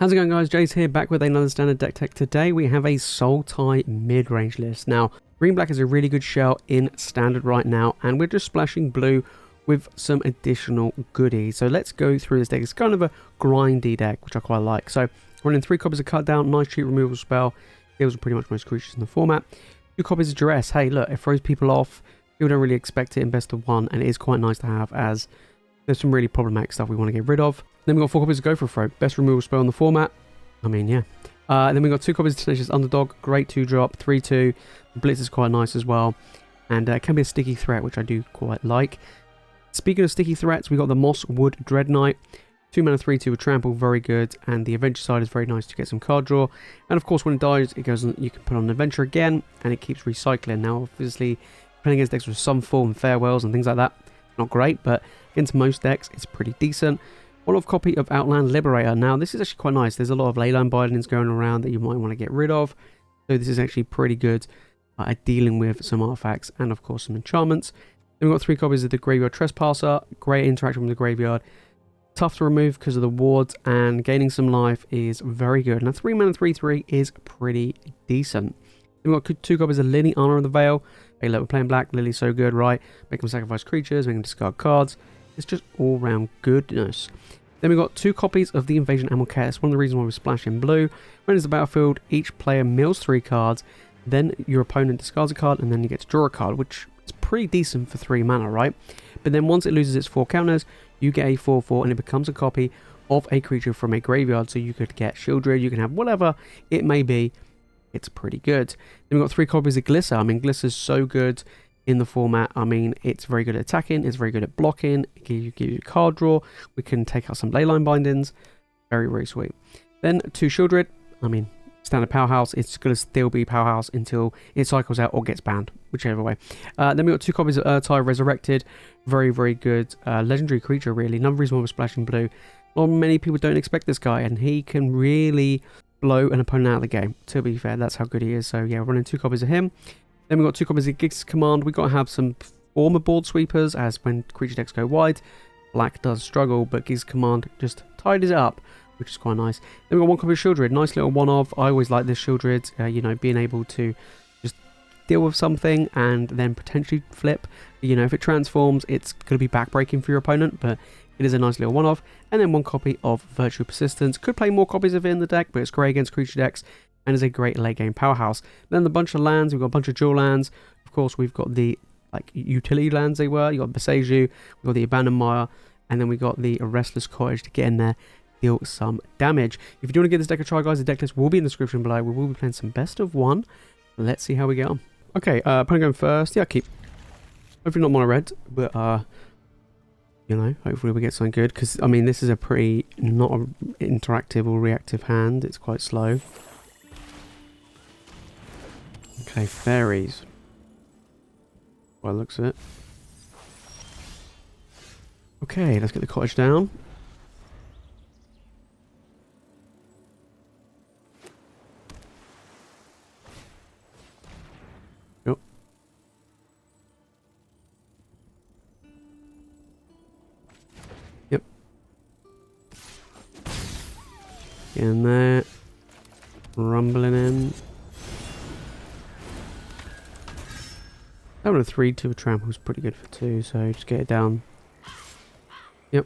How's it going, guys? Jace here, back with another standard deck tech. Today we have a Sultai Midrange list. Now, green-black is a really good shout in standard right now, and we're just splashing blue with some additional goodies. So let's go through this deck. It's kind of a grindy deck, which I quite like. So running 3 copies of Cut Down, nice cheap removal spell, heals pretty much most creatures in the format. 2 copies of Duress. Hey, look, it throws people off. People don't really expect it in best of 1, and it is quite nice to have, as there's some really problematic stuff we want to get rid of. Then we've got 4 copies of Go for a Throw, best removal spell in the format. I mean, yeah. Then we've got 2 copies of Tenacious Underdog, great 2-drop, 3-2. The Blitz is quite nice as well. And it can be a sticky threat, which I do quite like. Speaking of sticky threats, we got the Mosswood Dreadknight. 2 mana 3-2 with Trample, very good. And the Adventure side is very nice to get some card draw. And of course, when it dies, it goes on, you can put on an Adventure again, and it keeps recycling. Now, obviously, playing against decks with some form, farewells, and things like that, not great, but against most decks, it's pretty decent. 1-off copy of Outland Liberator. Now, this is actually quite nice. There's a lot of leyline bindings going around that you might want to get rid of. So this is actually pretty good at dealing with some artifacts and, of course, some enchantments. Then we've got 3 copies of the Graveyard Trespasser. Great interaction with the graveyard. Tough to remove because of the wards, and gaining some life is very good. Now, 3 mana 3-3 is pretty decent. Then we've got 2 copies of Liliana of the Veil. Hey, look, we're playing black. Lily's so good, right? Make them sacrifice creatures, make them discard cards. It's just all round goodness. Then we've got 2 copies of the Invasion of Amonkhet. It's one of the reasons why we splash in blue. When it's the battlefield, each player mills 3 cards, then your opponent discards a card, and then you get to draw a card, which is pretty decent for 3 mana, right? But then once it loses its 4 counters, you get a 4/4, and it becomes a copy of a creature from a graveyard. So you could get Sheoldred, you can have whatever it may be. It's pretty good. Then we've got 3 copies of Glissa. I mean, Glissa is so good in the format. I mean, it's very good at attacking, it's very good at blocking, it gives you card draw. We can take out some leyline bindings. Very, very sweet. Then 2 Sheoldred. I mean, standard powerhouse. It's going to still be powerhouse until it cycles out or gets banned, whichever way. Then we got 2 copies of Ertai Resurrected. Very, very good legendary creature, really. Another reason why we're splashing blue. Not many people don't expect this guy, and he can really blow an opponent out of the game. To be fair, that's how good he is. So yeah, we're running 2 copies of him. Then we've got 2 copies of Glissa Command. We've got to have some former board sweepers, as when creature decks go wide, black does struggle, but Glissa Command just tidies it up, which is quite nice. Then we've got 1 copy of Sheoldred. Nice little one-of. I always like this Sheoldred, you know, being able to just deal with something and then potentially flip. You know, if it transforms, it's going to be backbreaking for your opponent, but it is a nice little one-off. And then 1 copy of Virtual Persistence. Could play more copies of it in the deck, but it's great against creature decks and is a great late game powerhouse. Then the bunch of lands, we've got a bunch of dual lands. Of course, we've got the utility lands they were. You got Boseiju, we've got the Abandoned Mire, and then we got the Restless Cottage to get in there, deal some damage. If you do want to give this deck a try, guys, the deck list will be in the description below. We will be playing some best of 1. Let's see how we get on. Okay, opponent going first. Yeah, keep. Hopefully not mono red, but you know, hopefully we get something good, because I mean, this is a pretty not a interactive or reactive hand. It's quite slow. Okay, fairies. Well, looks at it. Okay, let's get the cottage down. Yep. Yep. Get in there. Rumbling in. Having a 3-2 trample was pretty good for 2, so just get it down. Yep.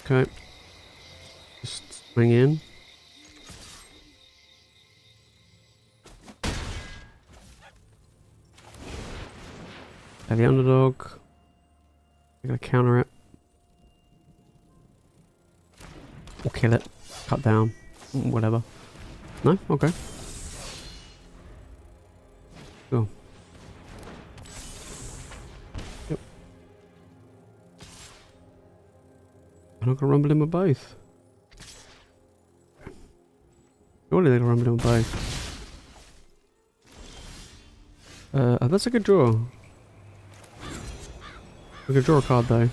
Okay. Just swing in. The underdog. I'm gonna counter it. Or kill it. Cut down. Whatever. No? Okay. Cool. Yep. I'm not gonna rumble in with both. Surely they're gonna rumble in with both. That's a good draw. We could draw a card though.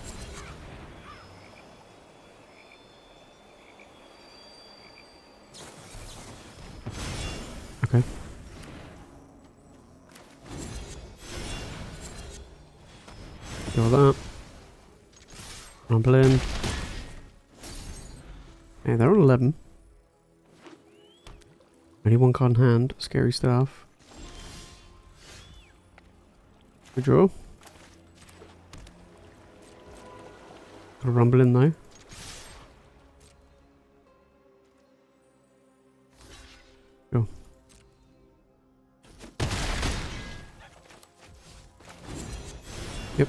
Okay. Draw that. Rumble in. Hey, they're on 11. Only one card in hand. Scary stuff. Good draw. Got a rumble in though. Go. Yep.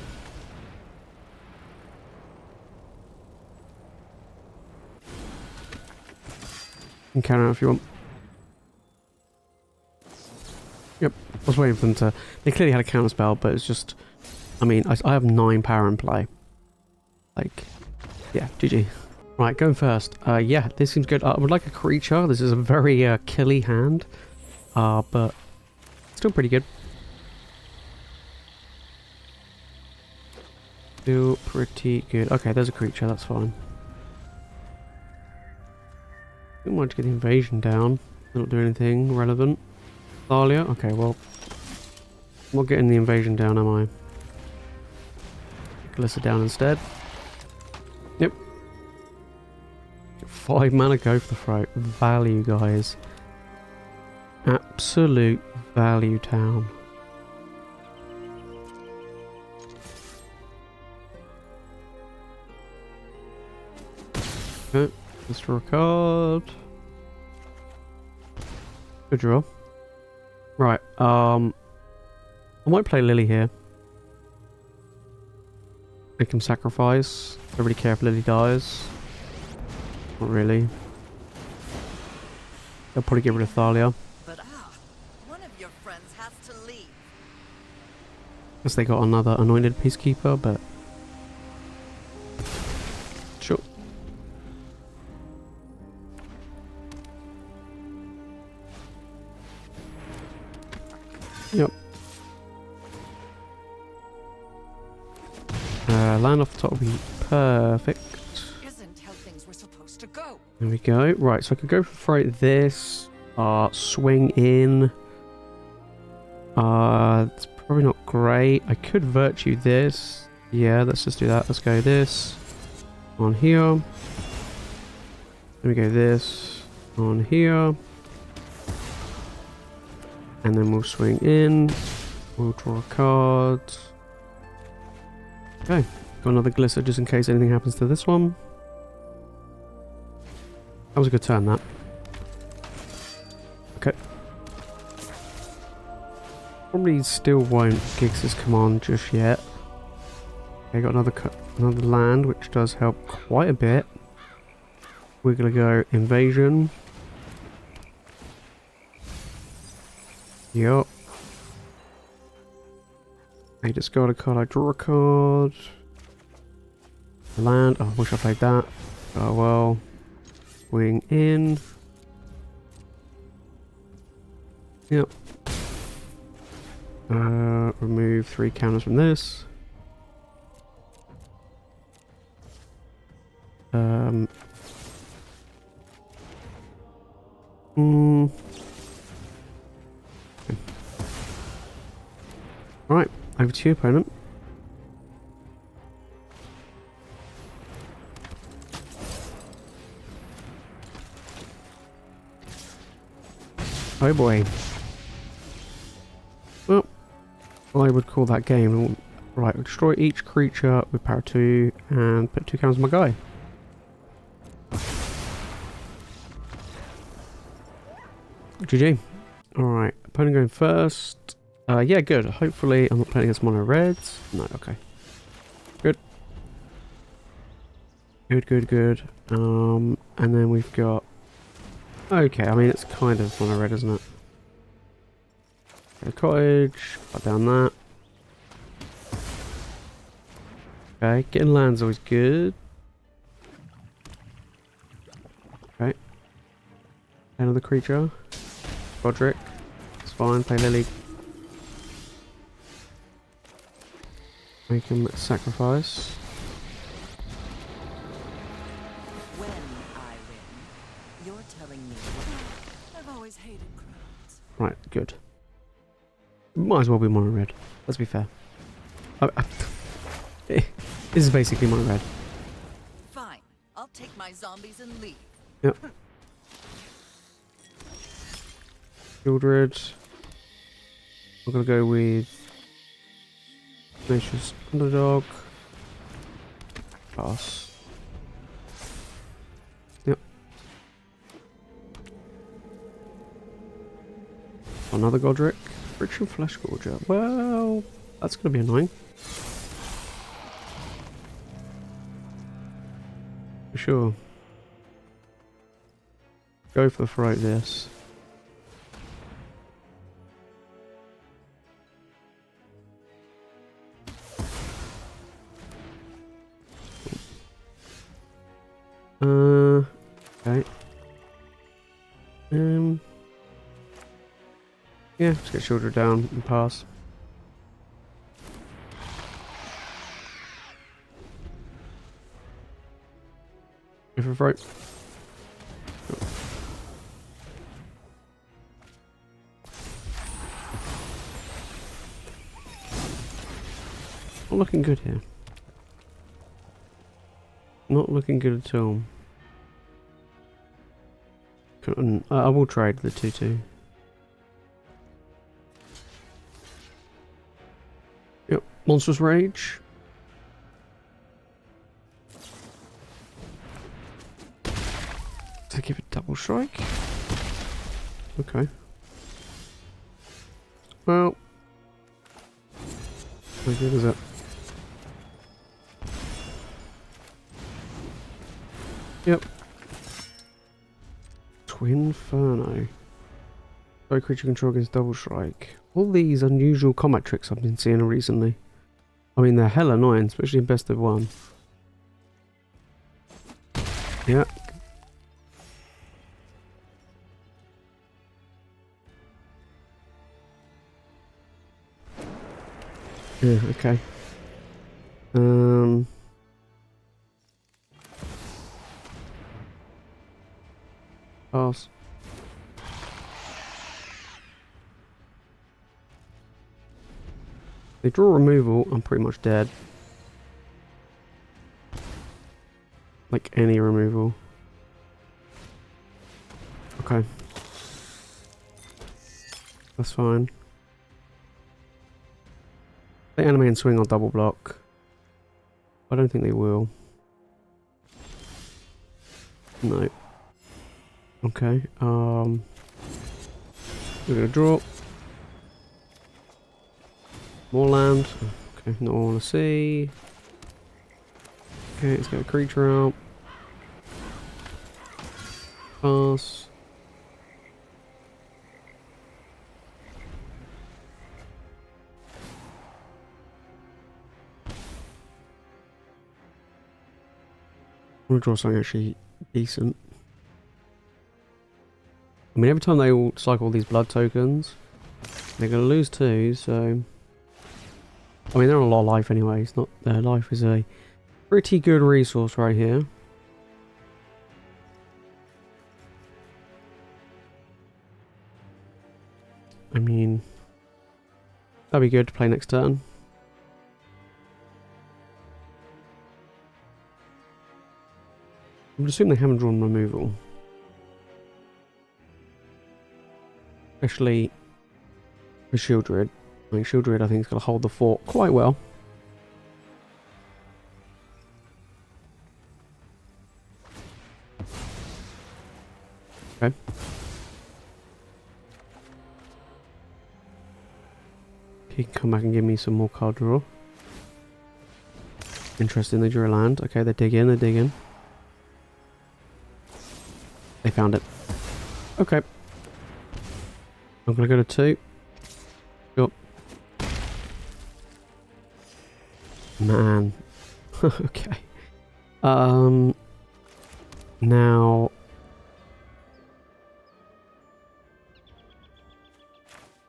You can counter out if you want. Yep. I was waiting for them to... They clearly had a counter spell, but it's just... I mean, I have 9 power in play. Like, yeah, GG. Right, going first. Yeah, this seems good. I would like a creature. This is a very killy hand. But still pretty good. Still pretty good. Okay, there's a creature. That's fine. I might get the invasion down. Not do anything relevant. Thalia? Okay, well, I'm not getting the invasion down, am I? Glissa down instead. Yep. 5 mana, go for the throat. Value, guys. Absolute value town. Okay, let's draw a card. Good draw. Right, I might play Lily here. Make him sacrifice. Don't really care if Lily dies. Not really. They'll probably get rid of Thalia. But one of your friends has to leave. Guess they got another anointed peacekeeper, but sure. Yep. Land off the top would be perfect. Isn't how things were supposed to go. There we go. Right, so I could go for this. Swing in. It's probably not great. I could virtue this. Yeah, let's just do that. Let's go this on here. Then we go this on here. And then we'll swing in. We'll draw a card. Okay. Got another Glissa just in case anything happens to this one. That was a good turn, that. Okay. Probably still won't Giggs' command just yet. Okay, got another land, which does help quite a bit. We're gonna go invasion. Yup. I discard a card, I draw a card. Land. Oh, I wish I played that. Oh well. Swing in. Yep. Remove 3 counters from this. Right, over to your opponent. Oh boy. Well, I would call that game. Right, we'll destroy each creature with power 2 and put 2 counters on my guy. GG. Alright, opponent going first. Yeah, good. Hopefully I'm not playing against mono reds. No, okay. Good. Good. And then we've got... Okay, I mean it's kind of mono red, isn't it? Okay, cottage. Cut down that. Okay, getting land's always good. Okay. Another creature. Roderick. It's fine, play Lily. Make him sacrifice. When I win, you're telling me I've always hated crowds. Right, good. Might as well be mono red. Let's be fair. This is basically mono red. take my zombies and leave. Yep. Sheoldred. I'm gonna go with Tenacious Underdog. Pass. Yep. Another Godric. Friction Flesh Gorger. Well, that's gonna be annoying. For sure. Go for the throat this. Okay. Yeah, just get Sheoldred down and pass. Go for the throat. Not looking good here. Not looking good at all. I will trade the 2-2. Yep, Monstrous Rage. To give it double strike. Okay. Well, how good is it? Yep. Twin Inferno. Sorry, creature control against double strike. All these unusual combat tricks I've been seeing recently. I mean, they're hell annoying, especially in best of one. Yep. Yeah, okay. Pass. They draw removal, I'm pretty much dead. Like any removal. Okay. That's fine. They animate and swing on double block. I don't think they will. No. Okay, we're gonna draw. More land. Okay, not what I want to see. Okay, let's get a creature out. Pass. I'm gonna draw something actually decent. I mean, every time they all cycle these blood tokens, they're going to lose 2, so... I mean, they're on a lot of life anyway. It's not... Their life is a pretty good resource right here. I mean... That'd be good to play next turn. I'm assuming they haven't drawn removal. Especially for Sheoldred. I mean, Sheoldred I think is going to hold the fort quite well. Okay. He can come back and give me some more card draw. Interesting, they drew a land. Okay, they dig in, they dig in. They found it. Okay. I'm gonna go to 2. Yep. Man. Okay. Now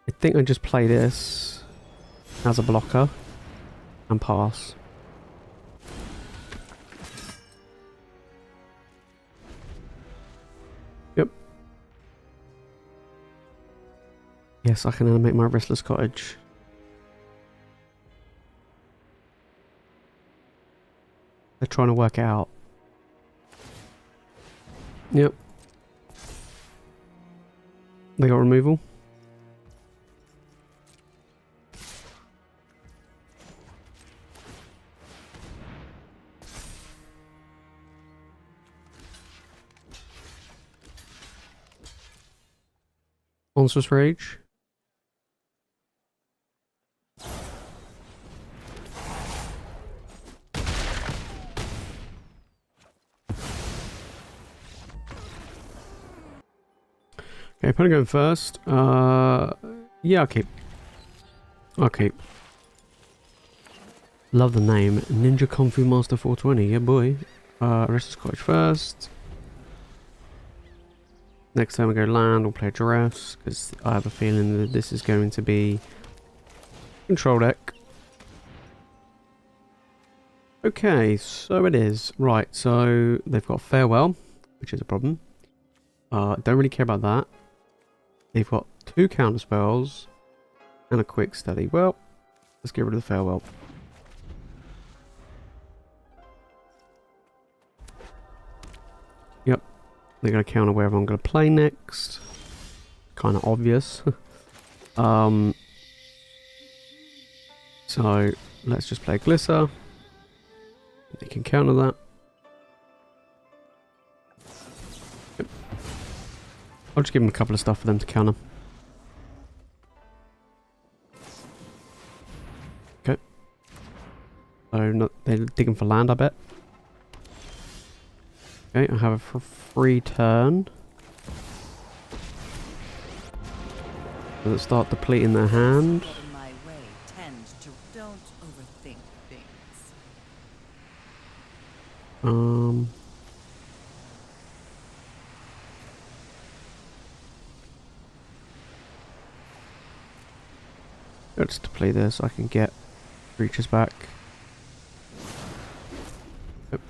I think I just play this as a blocker and pass. Yep. Yes, I can animate my Restless Cottage. They're trying to work out Yep. They got removal. Monstrous Rage. Okay, probably going first. Yeah, I'll keep. I'll keep. Love the name. Ninja Kung Fu Master 420. Yeah, boy. Restless Cottage first. Next time we go land, we'll play Duress, because I have a feeling that this is going to be control deck. Okay, so it is. Right, so they've got Farewell, which is a problem. Don't really care about that. They've got 2 counter spells and a quick study. Well, let's get rid of the Farewell. Yep, they're going to counter wherever I'm going to play next. Kind of obvious. So let's just play Glissa. They can counter that. Yep. I'll just give them a couple of stuff for them to counter. Okay. So they're digging for land, I bet. Okay, I have a free turn. Let's start depleting their hand. Let's play this so I can get creatures back. Yep.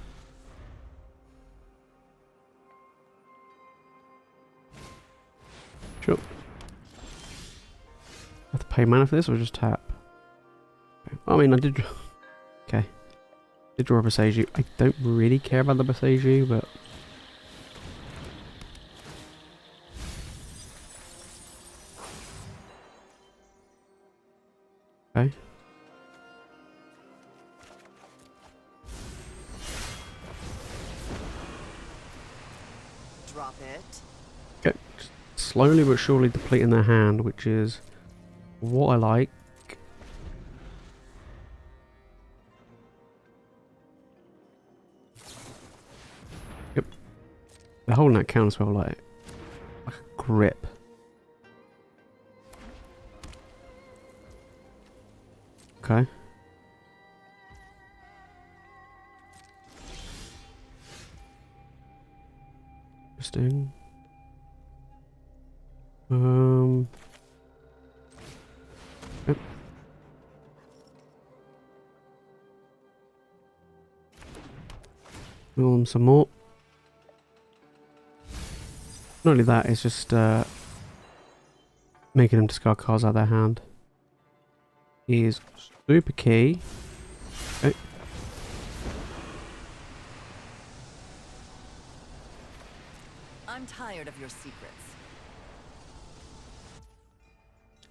Sure. I have to pay mana for this or just tap? Okay. I mean, I did. Okay. Did draw a Boseiju. I don't really care about the Boseiju, but. Okay. Drop it. Okay. Just slowly but surely depleting their hand, which is what I like. Yep. They're holding that counterspell like a grip. Okay. Interesting. Yep. Roll them some more. Not only that, it's just making them discard cards out of their hand. Is super key. Okay. I'm tired of your secrets.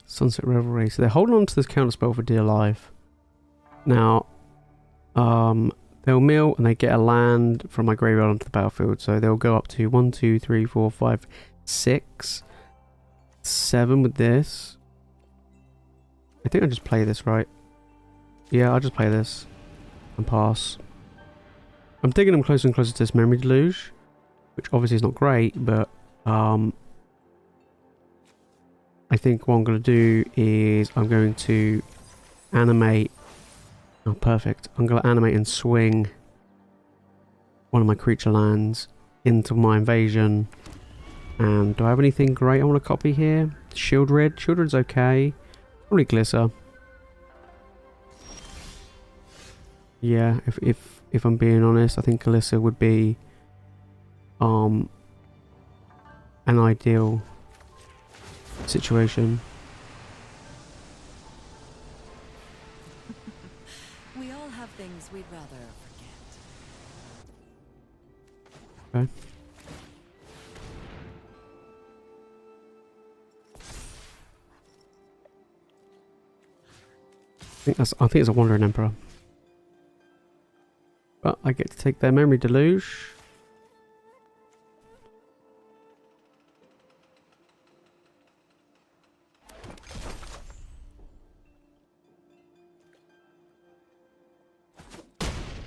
Sunset Revelry. So they're holding on to this counterspell for dear life. Now, they'll mill and they get a land from my graveyard onto the battlefield. So they'll go up to 1, 2, 3, 4, 5, 6, 7 with this. I think I just play this, right? Yeah, I'll just play this and pass. I'm digging them closer and closer to this Memory Deluge, which obviously is not great, but I think what I'm going to do is I'm going to animate. Oh, perfect. I'm going to animate and swing one of my creature lands into my invasion. And do I have anything great I want to copy here? Sheoldred. Sheoldred's okay. Probably Glissa. Yeah, if I'm being honest, I think Glissa would be an ideal situation. We all have things we'd rather forget. Okay. I think it's a Wandering Emperor. But I get to take their Memory Deluge.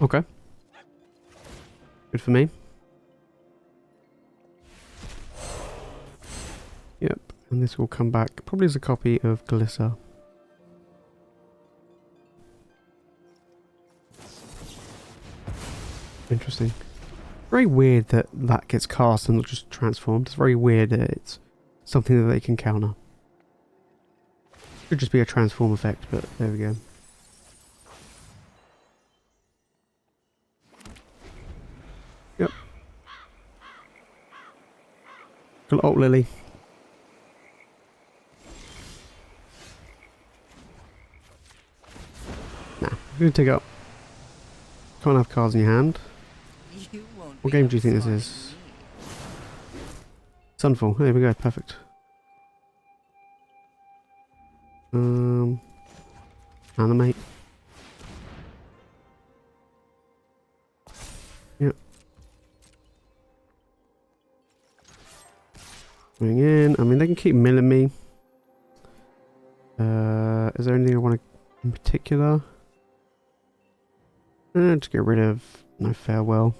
Okay. Good for me. Yep, and this will come back probably as a copy of Glissa. Interesting. Very weird that that gets cast and not just transformed. It's very weird that it's something that they can counter. Could just be a transform effect, but there we go. Yep. Got Alt Lily. Nah, I'm gonna take up. Can't have cards in your hand. What game do you think this is? Sunfall. There we go. Perfect. Animate. Yep. Going in. I mean, they can keep milling me. Is there anything I want to in particular? Just get rid of no farewell.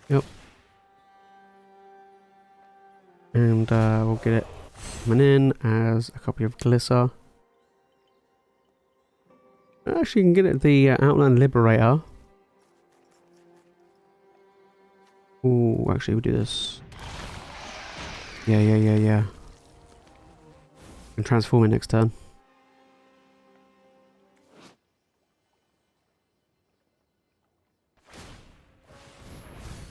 Yep. And we'll get it coming in as a copy of Glissa. Actually, you can get it the Outland Liberator. Oh, actually, we'll do this. Yeah. And transform it next turn.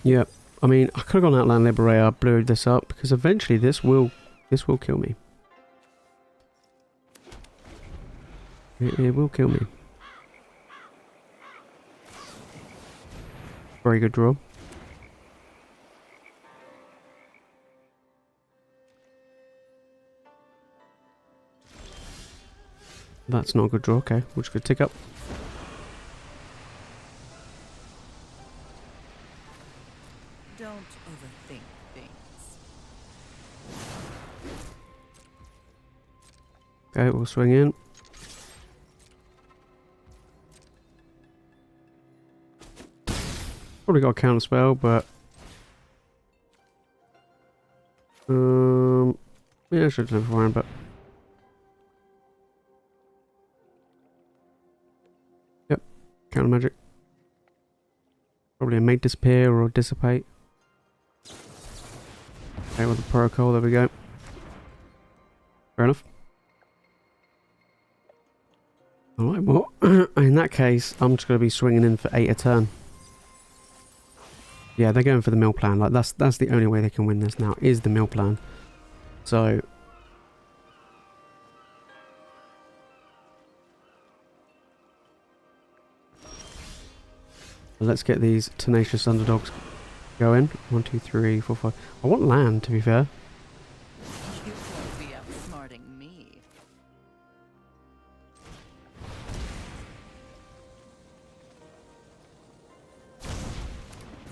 Yep. I mean, I could have gone Outland Liberator, blew this up, because eventually this will kill me. It will kill me. Very good draw. That's not a good draw. Okay, we're just going to tick up. Don't overthink things. Okay, we'll swing in. Probably got a counter spell, but yeah, I should have done it beforehand, but yep, counter magic. Probably a Make Disappear or Dissipate. Okay, with the protocol, there we go. Fair enough. Alright, well, in that case, I'm just going to be swinging in for 8 a turn. Yeah, they're going for the mill plan. Like that's the only way they can win this now, is the mill plan. So let's get these Tenacious Underdogs going. 1, 2, 3, 4, 5. I want land, to be fair. You won't be outsmarting me.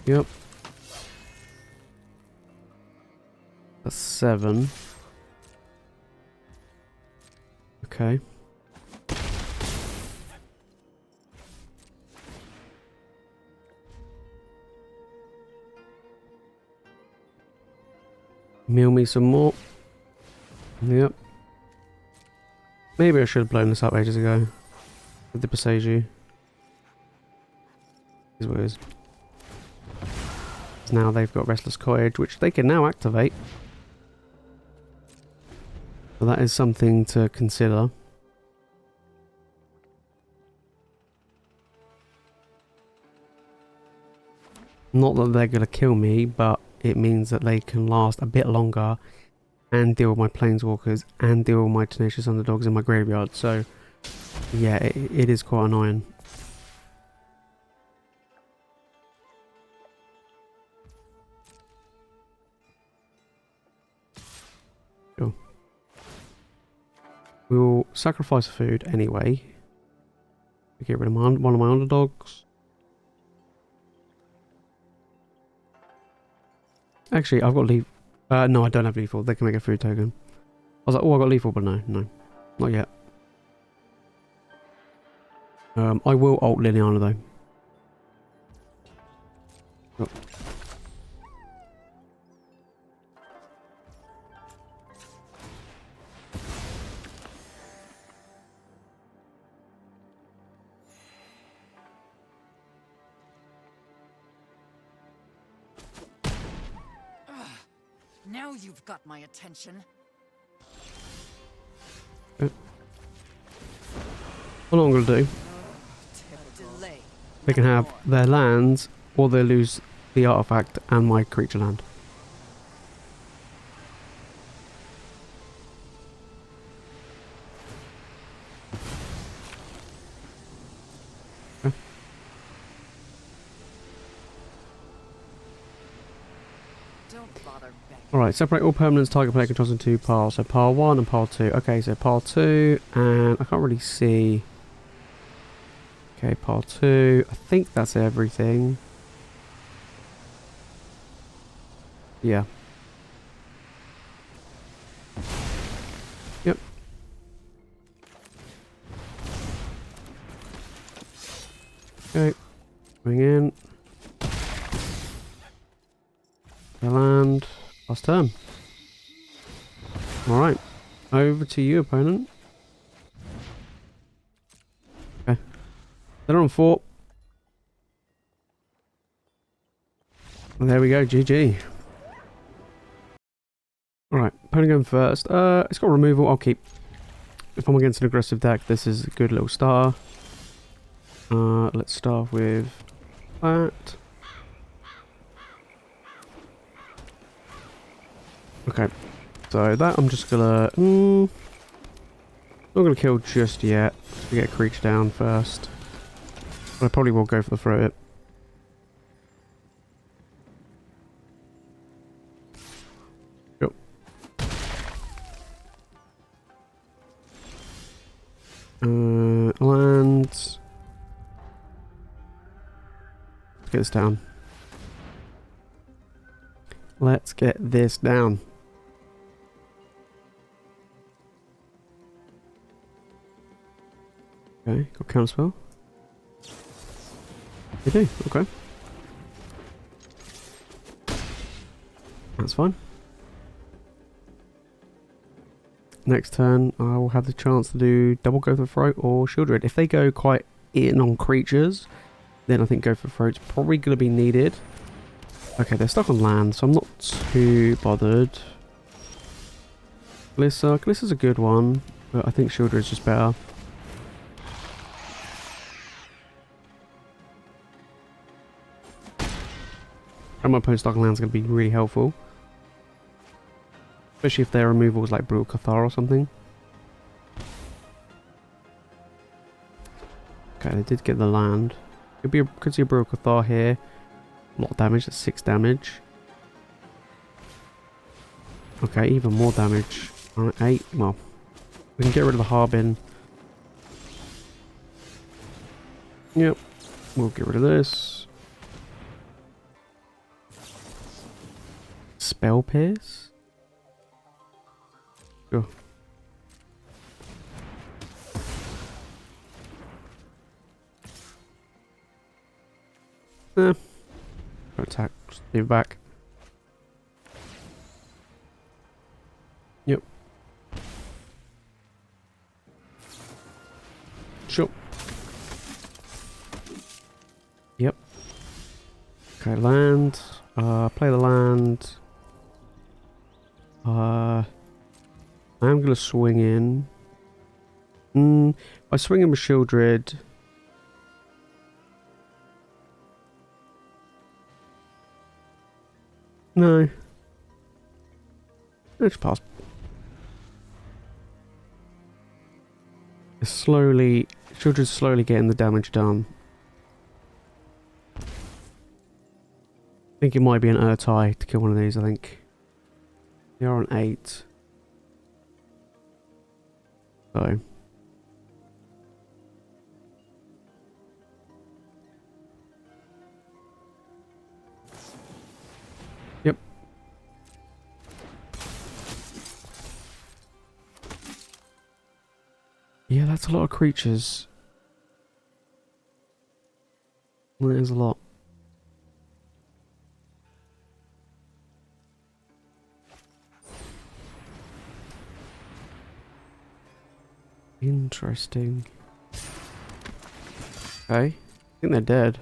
Yep. That's 7. Okay. Mill me some more. Yep. Maybe I should have blown this up ages ago. With the Boseiju. Is what it is. Now they've got Restless Cottage, which they can now activate. So that is something to consider. Not that they're going to kill me, but it means that they can last a bit longer and deal with my Planeswalkers and deal with my Tenacious Underdogs in my graveyard. So, yeah, it is quite annoying. We'll sacrifice food anyway. Get rid of one of my underdogs. Actually, I've got lethal. No, I don't have lethal. They can make a food token. I was like, oh, I got lethal, but no, not yet. I will ult Liliana though. Oh. Now you've got my attention. Okay. What I'm going to do, they can have their lands, or they lose the artifact and my creature land. Okay. Alright, separate all permanents target player controls in 2 piles. So pile 1 and pile 2. Okay, so pile 2, and I can't really see. Okay, pile 2. I think that's everything. Yeah. Yep. Okay. Going in. The land. Last turn. Alright. Over to you, opponent. Okay. They're on 4. And there we go, GG. Alright, opponent going first. It's got removal, I'll keep. If I'm against an aggressive deck, this is a good little star. Let's start with that. Okay, so that I'm just gonna... not gonna kill just yet. To get a creature down first. But I probably will go for the throw it. Yep. Lands. Let's get this down. Let's get this down. Okay, got counterspell. You do, okay. That's fine. Next turn, I will have the chance to do double Go for Throat or Sheoldred. If they go quite in on creatures, then I think Go for Throat's probably going to be needed. Okay, they're stuck on land, so I'm not too bothered. Glissa's a good one, but I think Sheoldred is just better. And my opponent's stuck on land is going to be really helpful. Especially if their removal was like Brutal Cathar or something. Okay, they did get the land. Could see a Brutal Cathar here. A lot of damage, that's 6 damage. Okay, even more damage. Alright, 8. Well, we can get rid of the Harbin. Yep, we'll get rid of this. Spell Pierce? Sure. Attack, just leave it back. Yep. Sure. Yep. Okay, land. Play the land. I am gonna swing in. I swing in with Sheoldred. No. Let's pass. It's slowly, Sheoldred's slowly getting the damage done. I think it might be an Ertai to kill one of these, I think. They are on 8. So yep. Yeah, that's a lot of creatures. That is a lot. Interesting. Okay. I think they're dead.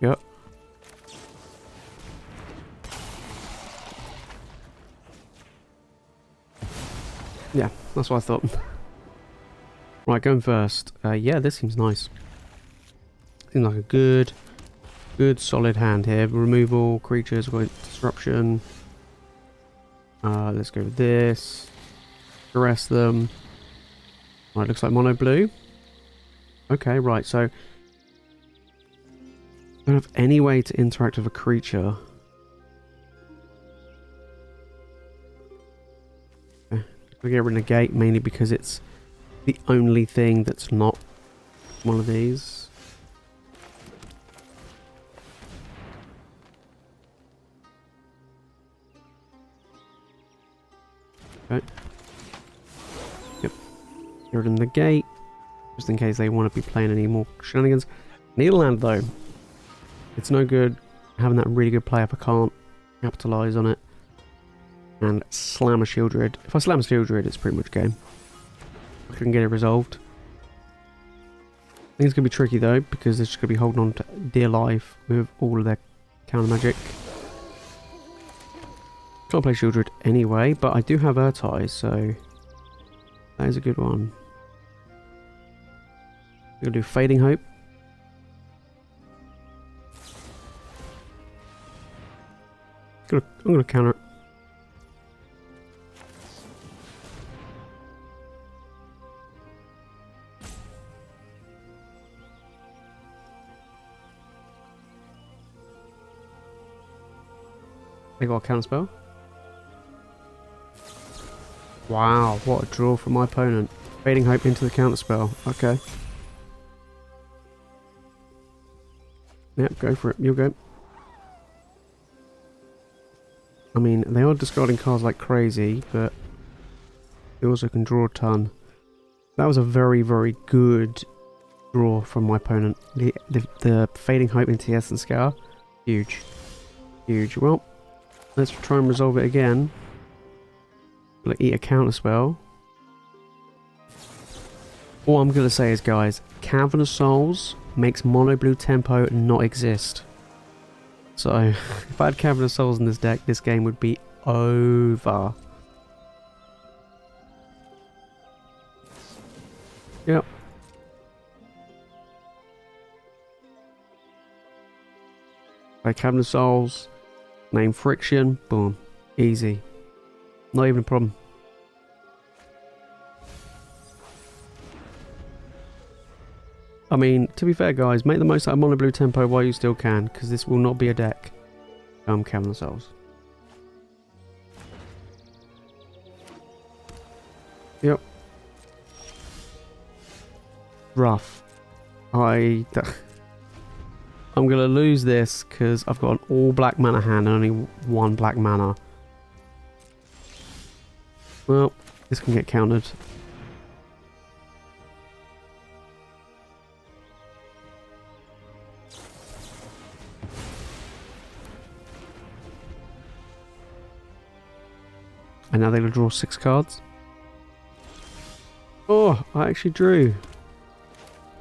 Yep. Yeah, that's what I thought. Right, going first. Yeah, this seems nice. Seems like a good solid hand here. Removal, creatures, we're going disruption. Let's go with this. Duress them. Right, looks like mono blue. Okay, right, so don't have any way to interact with a creature. Okay. We get rid of negate mainly because it's the only thing that's not one of these. Okay. Yep. Get rid of negate. Just in case they want to be playing any more shenanigans. Need a land though. It's no good having that really good play if I can't capitalise on it. And slam a Sheoldred. If I slam a Sheoldred, it's pretty much game. I can get it resolved. I think it's going to be tricky though, because they're just going to be holding on to dear life with all of their counter magic. Can't play Sheoldred anyway, but I do have Ertai, so that is a good one. We're going to do Fading Hope. I'm going to counter it. They got a counter spell. Wow, what a draw from my opponent. Fading Hope into the counter spell. Okay. Yep, go for it. You'll go. I mean, they are discarding cards like crazy, but they also can draw a ton. That was a very, very good draw from my opponent. The Fading Hope into the Essence Scour. Huge. Huge. Well, let's try and resolve it again. We'll eat a counter spell. All I'm going to say is, guys, Cavern of Souls makes mono blue tempo not exist. So, if I had Cavern of Souls in this deck, this game would be over. Yep. Play Cavern of Souls, name Friction, boom, easy. Not even a problem. I mean, to be fair guys, make the most out of mono blue tempo while you still can, because this will not be a deck. Cavern of Souls. Yep. Rough. I'm gonna lose this because I've got an all black mana hand and only one black mana. Well, this can get countered. And now they're going to draw 6 cards. Oh, I actually drew.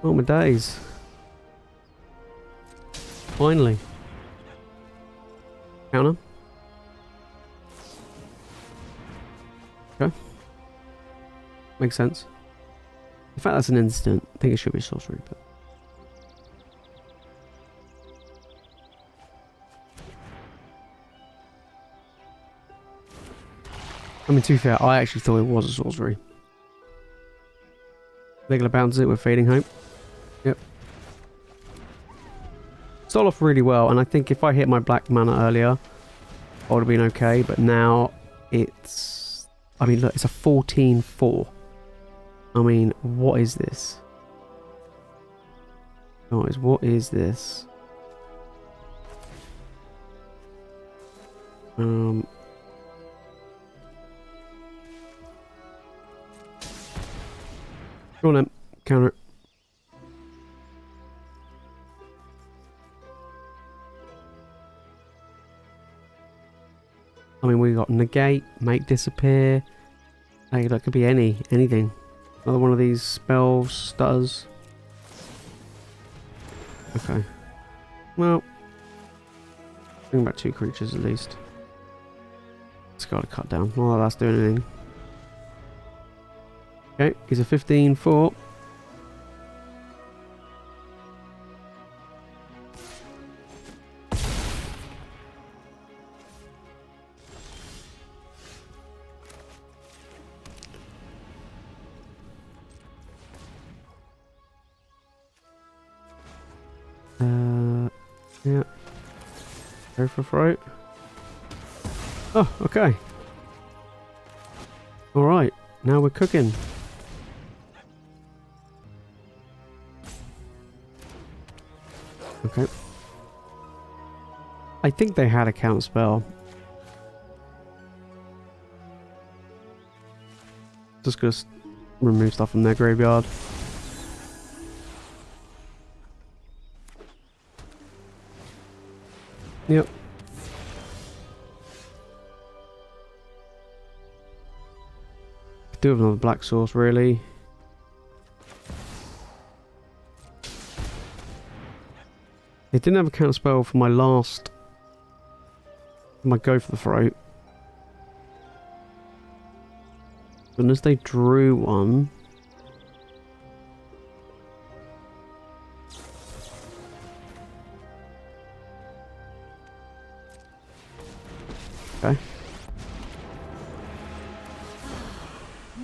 Oh my days. Finally. Counter. Okay. Makes sense. In fact, that's an instant. I think it should be sorcery, but... I mean, to be fair, I actually thought it was a sorcery. They're going to bounce it with Fading Hope. Yep. Start off really well, and I think if I hit my black mana earlier, I would have been okay, but now it's... I mean, look, it's a 14-4. I mean, what is this? Guys, what is this? Go on then, counter it. I mean, we got negate, make disappear. Hey, that could be anything. Another one of these spells stutters. Okay. Well, bring back 2 creatures at least. It's got to cut down. Not that that's doing anything. Okay, he's a 15-4. Yeah. Go for throat. Oh, okay. Alright, now we're cooking. Okay. I think they had a counter spell. Just gonna remove stuff from their graveyard. Yep. Could do with another black source, really. They didn't have a counter spell for my last... my go for the throat. But unless they drew one... Okay.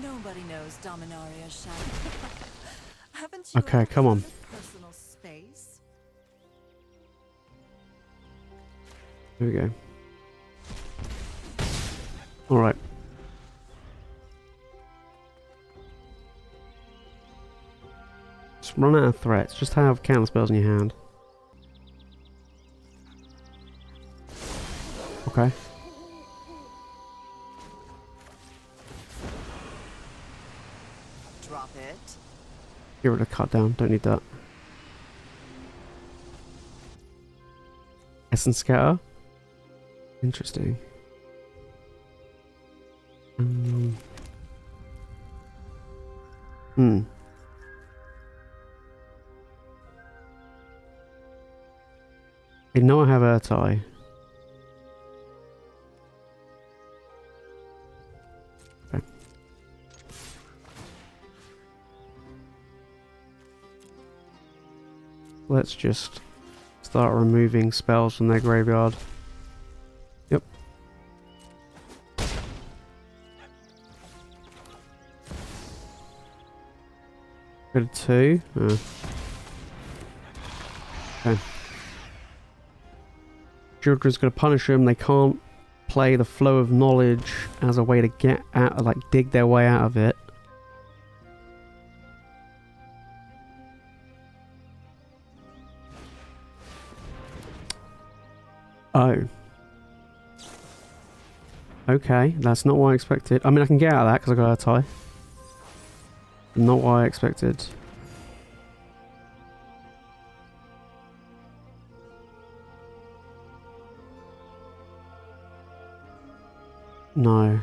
Nobody knows Dominaria's shadow. Haven't you Okay, come on. personal space? Here we go. Alright. Just run out of threats. Just have counter spells in your hand. Okay. Drop it. Get rid of cut down. Don't need that. Essence Scatter. Interesting. I know I have Ertai. Okay. Let's just start removing spells from their graveyard. Yep. Go to 2. Okay. Sheoldred's going to punish them. They can't play the flow of knowledge as a way to get out, like dig their way out of it. Oh. Okay, that's not what I expected. I mean, I can get out of that because I got a tie. Not what I expected. No.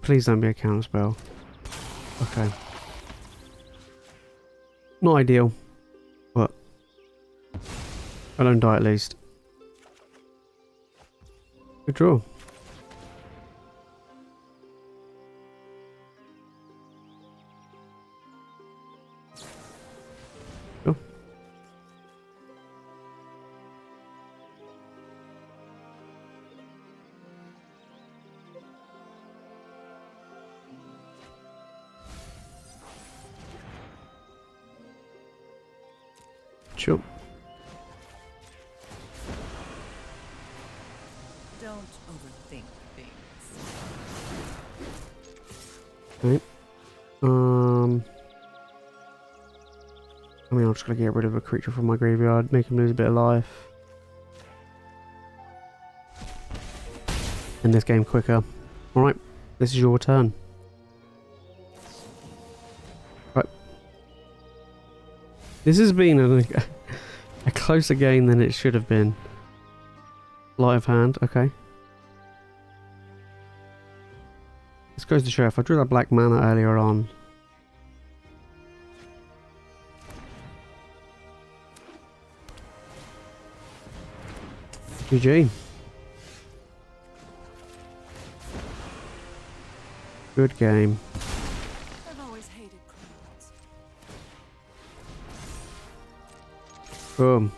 Please don't be a counterspell. Okay. Not ideal, but I don't die at least. Good draw. Cool. Sure. Don't overthink things. Okay. I mean, I'm just gonna get rid of a creature from my graveyard, make him lose a bit of life. End this game quicker. Alright, this is your turn. Right. This has been a closer game than it should have been. Light of hand, okay. This goes to show if I drew that black mana earlier on. GG. Good game. I've always hated crowds. Boom.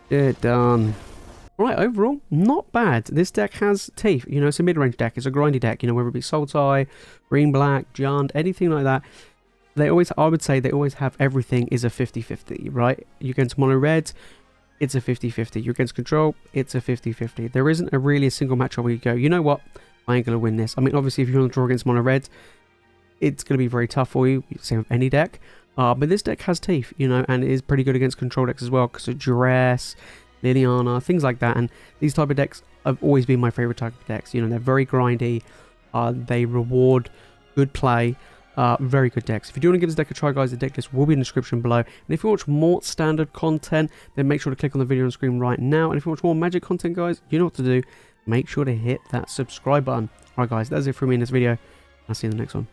Get done. Right, overall, not bad. This deck has teeth. You know, it's a mid-range deck. It's a grindy deck. You know, whether it be Sultai, Green Black, Jund, anything like that. They always, I would say, they always have everything is a 50-50, right? You against mono red, it's a 50-50. You're against control, it's a 50-50. There isn't really a single matchup where you go, you know what? I ain't going to win this. I mean, obviously, if you want to draw against mono red, it's going to be very tough for you. Same with any deck. But this deck has teeth, you know, and it is pretty good against control decks as well. Because of Duress, Liliana, things like that. And these type of decks have always been my favorite type of decks. You know, they're very grindy. They reward good play. Very good decks. If you do want to give this deck a try, guys, the deck list will be in the description below. And if you watch more standard content, then make sure to click on the video on screen right now. And if you watch more magic content, guys, you know what to do. Make sure to hit that subscribe button. Alright, guys, that's it from me in this video. I'll see you in the next one.